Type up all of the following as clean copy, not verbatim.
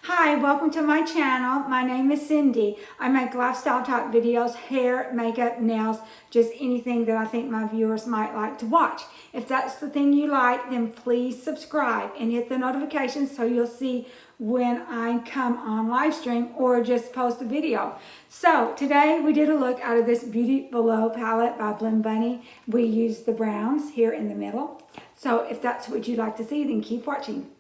Hi, welcome to my channel. My name is Cindy. I make lifestyle type videos, hair, makeup, nails, just anything that I think my viewers might like to watch. If that's the thing you like, then please subscribe and hit the notifications so you'll see when I come on live stream or just post a video. So today we did a look out of this Beauty Below palette by Blend Bunny. We used the browns here in the middle. So if that's what you'd like to see, then keep watching.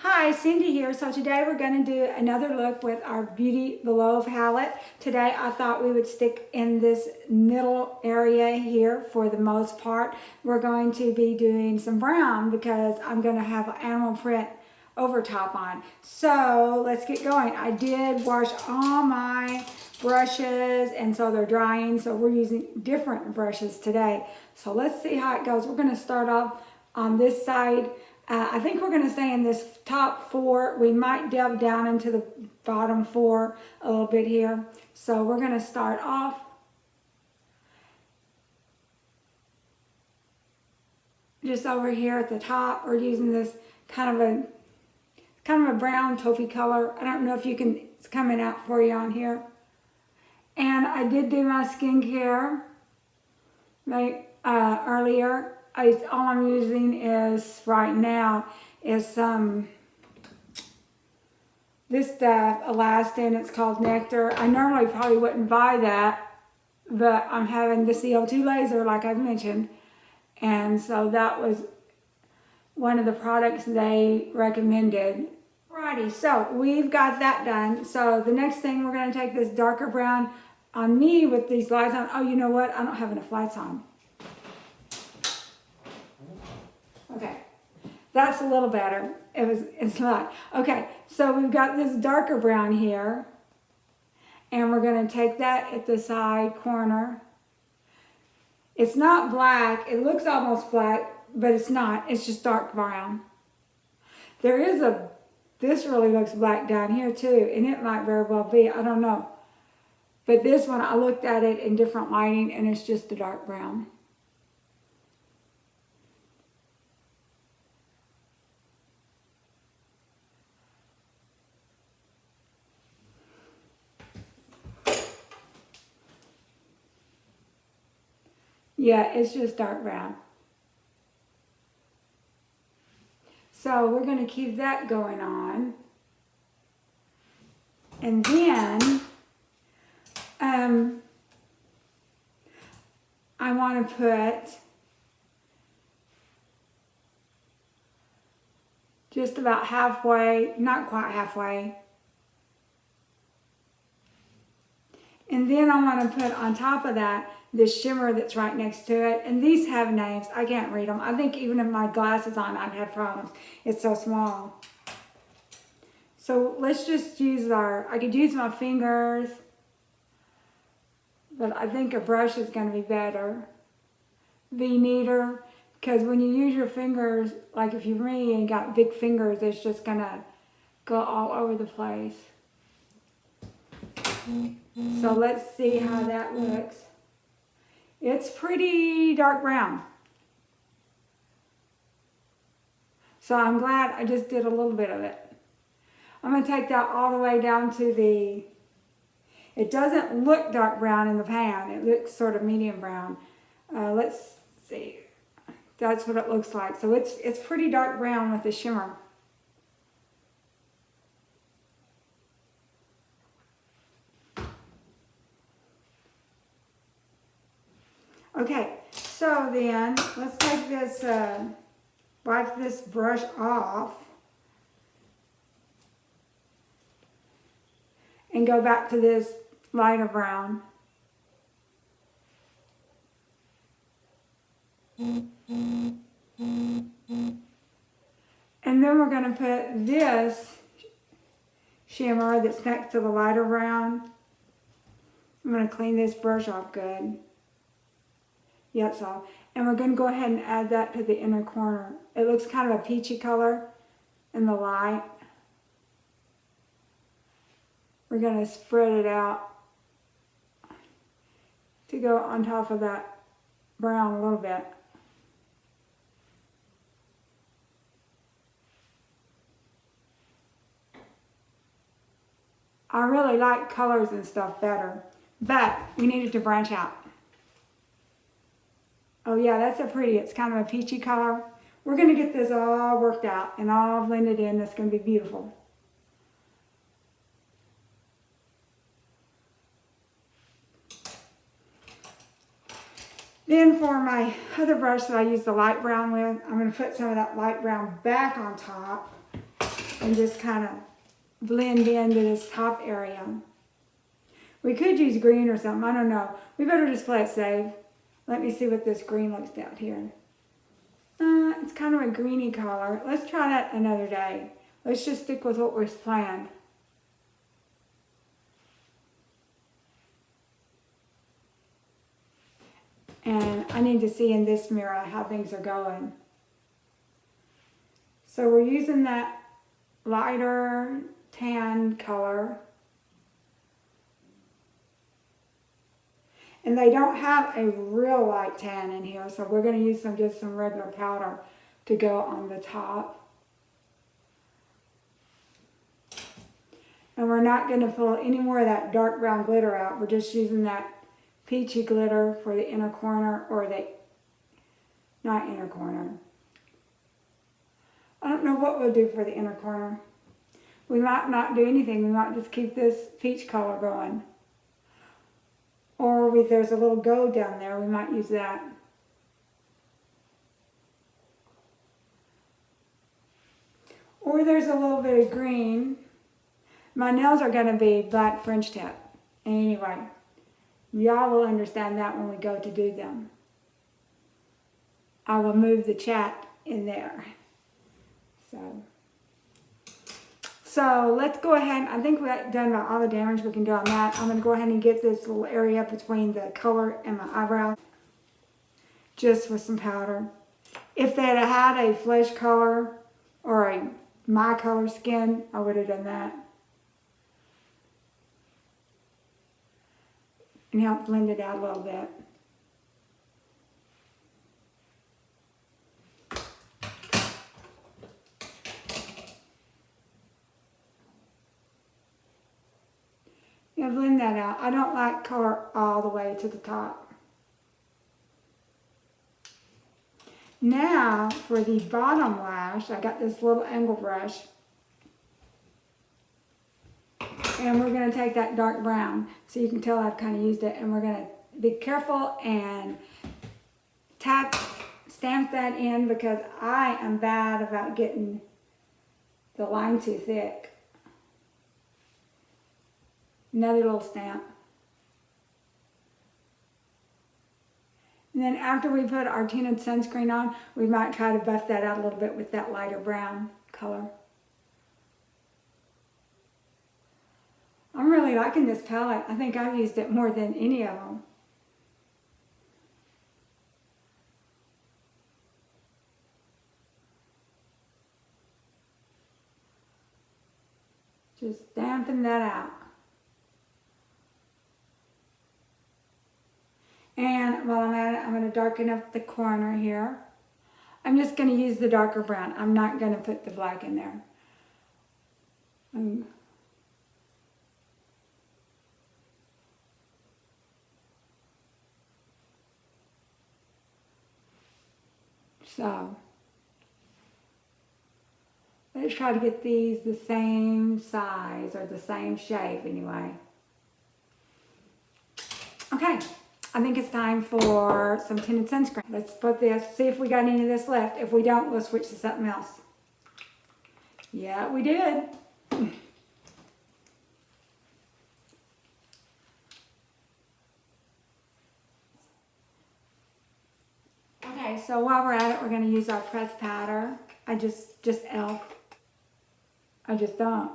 Hi, Cindy here. So today we're going to do another look with our Beauty Below palette. Today I thought we would stick in this middle area here for the most part. We're going to be doing some brown because I'm going to have an animal print over top on. So let's get going. I did wash all my brushes and so they're drying. So we're using different brushes today. So let's see how it goes. We're going to start off on this side. I think we're going to stay in this top four. We might delve down into the bottom four a little bit here. So we're going to start off just over here at the top. We're using this kind of a brown taupey color. I don't know if you can, it's coming out for you on here. And I did do my skincare earlier. All I'm using is right now is this stuff, Elastin. It's called Nectar. I normally probably wouldn't buy that, but I'm having the CO2 laser like I've mentioned, and so that was one of the products they recommended. Alrighty, so we've got that done. So the next thing, we're going to take this darker brown on me with these lights on. Oh, you know what? I don't have enough lights on. Okay, that's a little better. It's not. Okay, so we've got this darker brown here, and we're going to take that at the side corner. It's not black. It looks almost black, but it's not. It's just dark brown. This really looks black down here too, and it might very well be. I don't know. But this one, I looked at it in different lighting, and it's just a dark brown. Yeah, it's just dark brown. So we're going to keep that going on. And then I want to put just about halfway, not quite halfway. And then I want to put on top of that this shimmer that's right next to it. And these have names. I can't read them. I think even if my glasses on, I'd have problems. It's so small. So let's just use I could use my fingers, but I think a brush is going to be better. Be neater, because when you use your fingers, like if you're me and got big fingers, it's just going to go all over the place. So let's see how that looks. It's pretty dark brown. So I'm glad I just did a little bit of it. I'm going to take that all the way down to it doesn't look dark brown in the pan. It looks sort of medium brown. Let's see. That's what it looks like. So it's pretty dark brown with the shimmer. Okay, so then let's take this, wipe this brush off and go back to this lighter brown. And then we're going to put this shimmer that's next to the lighter brown. I'm going to clean this brush off good. Yeah, that's all. And we're going to go ahead and add that to the inner corner. It looks kind of a peachy color in the light. We're going to spread it out to go on top of that brown a little bit. I really like colors and stuff better, but we needed to branch out. Oh yeah, that's so pretty. It's kind of a peachy color. We're going to get this all worked out and all blended in. It's going to be beautiful. Then for my other brush that I use the light brown with, I'm going to put some of that light brown back on top and just kind of blend into this top area. We could use green or something. I don't know. We better just play it safe. Let me see what this green looks out here. It's kind of a greeny color. Let's try that another day. Let's just stick with what was planned. And I need to see in this mirror how things are going. So we're using that lighter tan color. And they don't have a real light tan in here, so we're going to use just some regular powder to go on the top. And we're not going to pull any more of that dark brown glitter out. We're just using that peachy glitter for the inner corner, or the, not inner corner. I don't know what we'll do for the inner corner. We might not do anything. We might just keep this peach color going. Or there's a little gold down there, we might use that. Or there's a little bit of green. My nails are going to be black French tip. Anyway, y'all will understand that when we go to do them. I will move the chat in there. So let's go ahead. I think we've done about all the damage we can do on that. I'm going to go ahead and get this little area between the color and my eyebrow just with some powder. If they had had a flesh color or my color skin, I would have done that. And help blend it out a little bit. Yeah, blend that out. I don't like color all the way to the top. Now for the bottom lash, I got this little angle brush. And we're going to take that dark brown, so you can tell I've kind of used it, and we're going to be careful and stamp that in, because I am bad about getting the line too thick. Another little stamp. And then after we put our tinted sunscreen on, we might try to buff that out a little bit with that lighter brown color. I'm really liking this palette. I think I've used it more than any of them. Just dampen that out. And while I'm at it, I'm going to darken up the corner here. I'm just going to use the darker brown. I'm not going to put the black in there. So, let's try to get these the same size, or the same shape anyway. Okay. I think it's time for some tinted sunscreen. Let's put this, see if we got any of this left. If we don't, we'll switch to something else. Yeah, we did. Okay, so while we're at it, we're going to use our pressed powder. I just elf. I just don't.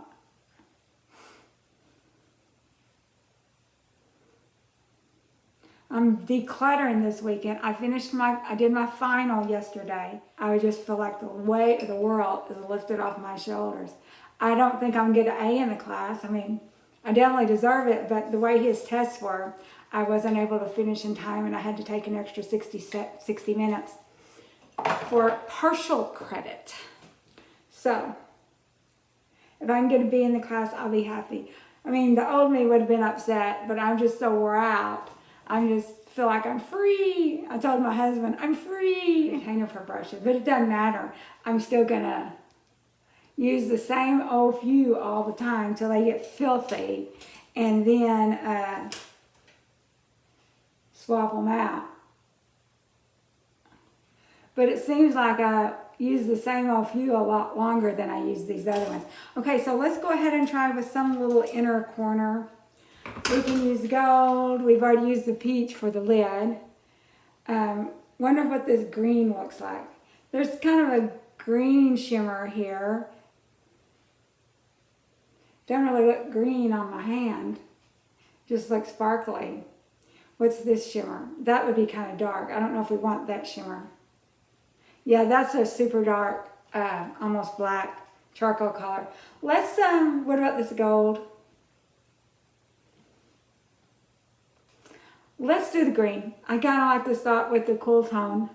I'm decluttering this weekend. I did my final yesterday. I just feel like the weight of the world is lifted off my shoulders. I don't think I'm going to get an A in the class. I mean, I definitely deserve it, but the way his tests were, I wasn't able to finish in time, and I had to take an extra 60 minutes for partial credit. So, if I can get a B in the class, I'll be happy. I mean, the old me would have been upset, but I'm just so wore out. I just feel like I'm free. I told my husband, I'm free. Container for brushes, but it doesn't matter. I'm still gonna use the same old few all the time till they get filthy, and then swap them out. But it seems like I use the same old few a lot longer than I use these other ones. Okay, so let's go ahead and try with some little inner corner. We can use gold. We've already used the peach for the lid. Wonder what this green looks like. There's kind of a green shimmer here. Don't really look green on my hand. Just looks sparkly. What's this shimmer? That would be kind of dark. I don't know if we want that shimmer. Yeah, that's a super dark, almost black charcoal color. Let's, what about this gold? Let's do the green. I kind of like this thought with the cool tone.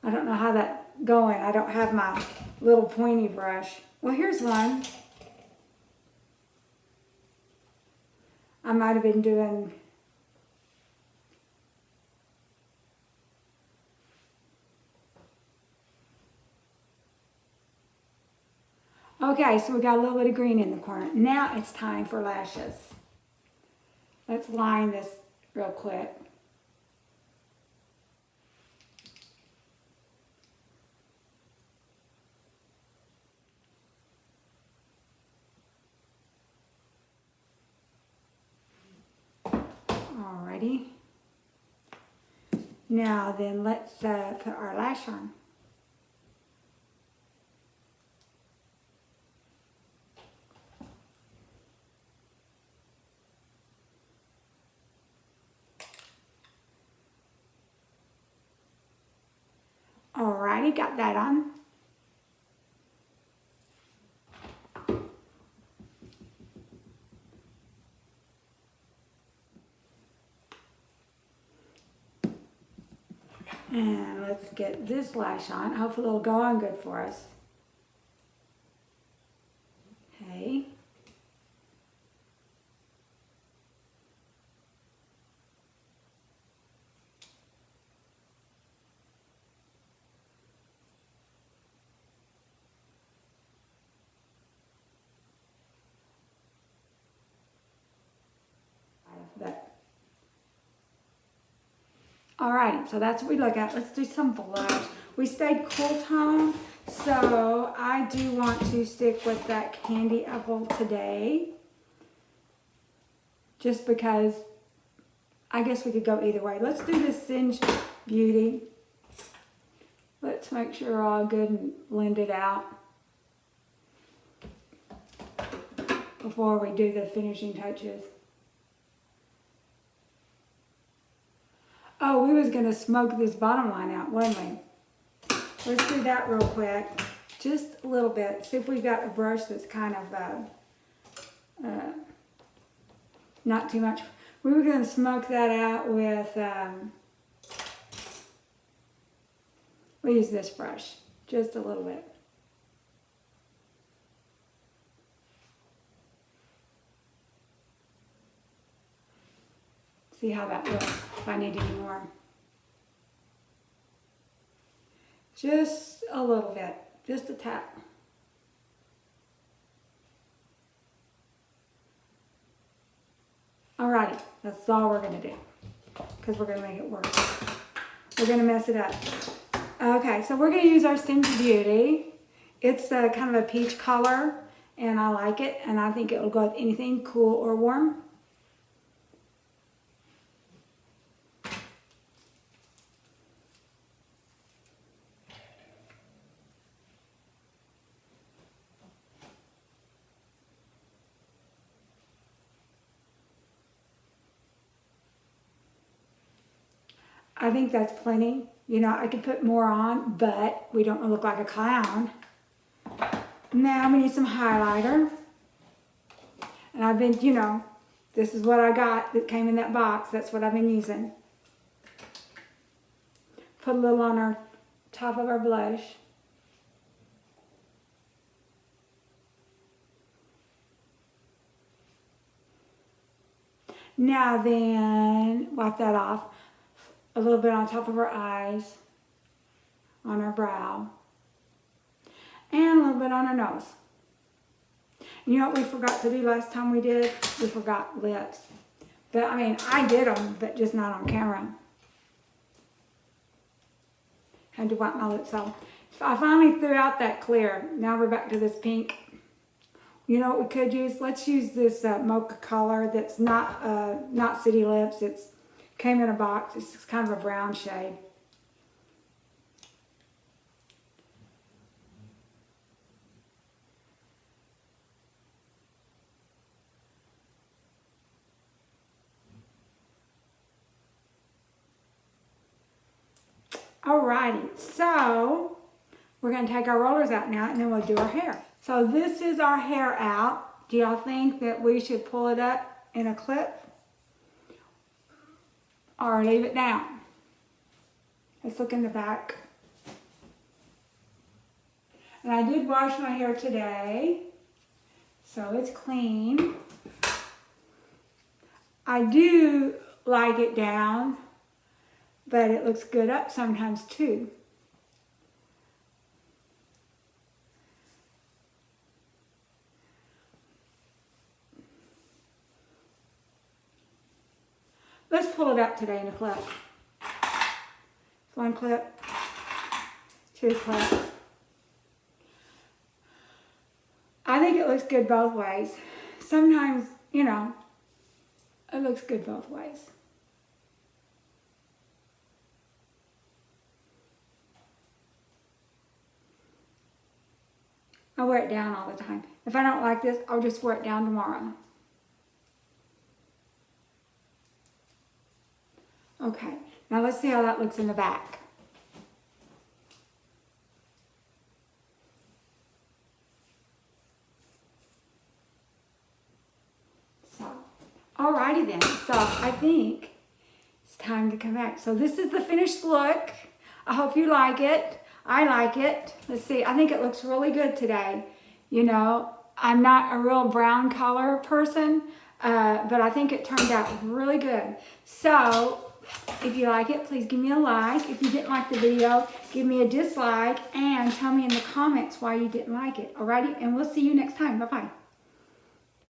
I don't know how that's going. I don't have my little pointy brush. Well, here's one. I might have been doing okay, so we got a little bit of green in the corner. Now it's time for lashes. Let's line this real quick. Alrighty. Now then, let's put our lash on. Alrighty, got that on. And let's get this lash on. Hopefully it'll go on good for us. Okay. Alright, so that's what we look at. Let's do some blush. We stayed cool tone, so I do want to stick with that candy apple today. Just because I guess we could go either way. Let's do this Singe Beauty. Let's make sure we're all good and blended out before we do the finishing touches. Oh, we was gonna smoke this bottom line out, wasn't we? Let's do that real quick. Just a little bit. See if we've got a brush that's kind of not too much. We were gonna smoke that out with, we'll use this brush, just a little bit. See how that looks, if I need any more. Just a little bit, just a tap. Alrighty, that's all we're gonna do, because we're gonna make it work. We're gonna mess it up. Okay, so we're gonna use our Singe Beauty. It's kind of a peach color, and I like it, and I think it will go with anything cool or warm. I think that's plenty. You know, I could put more on, but we don't want to look like a clown. Now we need some highlighter. And I've been, you know, this is what I got that came in that box. That's what I've been using. Put a little on our top of our blush. Now then, wipe that off. A little bit on top of our eyes, on our brow, and a little bit on our nose. And you know what we forgot to do last time we did? We forgot lips. But I mean, I did them, but just not on camera. Had to wipe my lips off. So I finally threw out that clear. Now we're back to this pink. You know what we could use? Let's use this mocha color that's not City Lips. It's came in a box. It's kind of a brown shade. Alrighty, so we're going to take our rollers out now and then we'll do our hair. So this is our hair out. Do y'all think that we should pull it up in a clip or leave it down? Let's look in the back. And I did wash my hair today, so it's clean. I do like it down, but it looks good up sometimes too. Let's pull it up today in a clip. One clip, two clips. I think it looks good both ways. Sometimes, you know, it looks good both ways. I wear it down all the time. If I don't like this, I'll just wear it down tomorrow. Okay, now let's see how that looks in the back. So, alrighty then. So I think it's time to come back. So this is the finished look. I hope you like it. I like it. Let's see, I think it looks really good today. You know, I'm not a real brown color person, but I think it turned out really good. So, if you like it, please give me a like. If you didn't like the video, give me a dislike and tell me in the comments why you didn't like it. Alrighty, and we'll see you next time. Bye-bye.